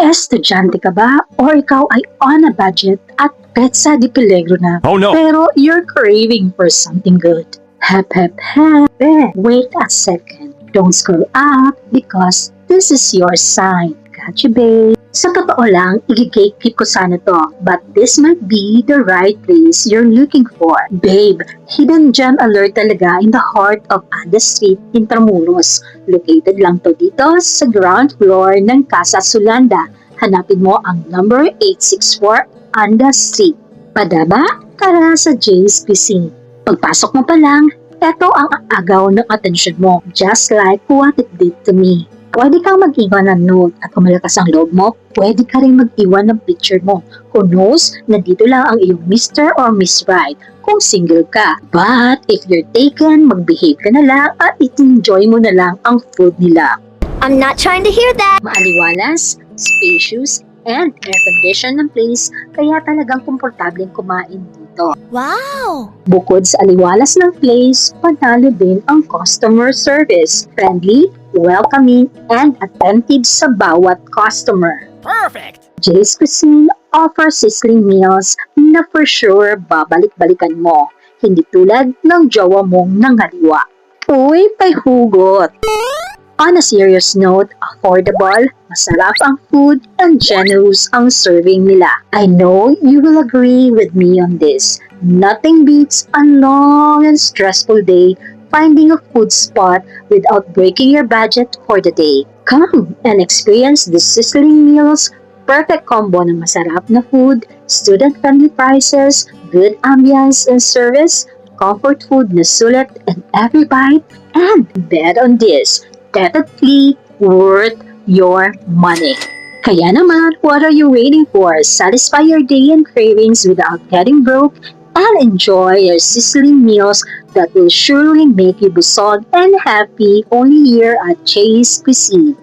Estudyante ka ba or ikaw ay on a budget at petsa di peligro na? Oh no! Pero you're craving for something good. Hep hep hep. Wait a second. Don't scroll up because this is your sign. Gotcha, babe. Sa totoo lang, i-gatekeep ko sana to, but this might be the right place you're looking for. Babe, hidden gem alert talaga in the heart of Anda Street, Intramuros. Located lang to dito sa ground floor ng Casa Sulanda. Hanapin mo ang number 864 Anda Street. Padaba? Tara sa Jay's Cuisine. Pagpasok mo pa lang, eto ang agaw ng atensyon mo, just like what it did to me. Pwede kang mag-iwan ng note at kung malakas ang loob mo, pwede ka rin mag-iwan ng picture mo. Who knows, nandito lang ang iyong Mr. or Miss Right kung single ka. But if you're taken, mag-behave ka na lang at i-enjoy mo na lang ang food nila. I'm not trying to hear that. Maaliwalas, spacious, and air-conditioned ng place, kaya talagang komportableng kumain dito. Wow! Bukod sa aliwalas ng place, panalo din ang customer service. Friendly, welcoming, and attentive sa bawat customer. Perfect! Jay's Cuisine offers sizzling meals na for sure babalik-balikan mo. Hindi tulad ng jowa mong nangaliwa. Uy, may hugot! On a serious note, affordable, masarap ang food, and generous ang serving nila. I know you will agree with me on this. Nothing beats a long and stressful day finding a food spot without breaking your budget for the day. Come and experience the sizzling meals, perfect combo ng masarap na food, student-friendly prices, good ambience and service, comfort food na sulit in every bite, and bet on this, definitely worth your money. Kaya naman, what are you waiting for? Satisfy your day and cravings without getting broke and enjoy your sizzling meals that will surely make you busog and happy only here at Jay's Cuisine.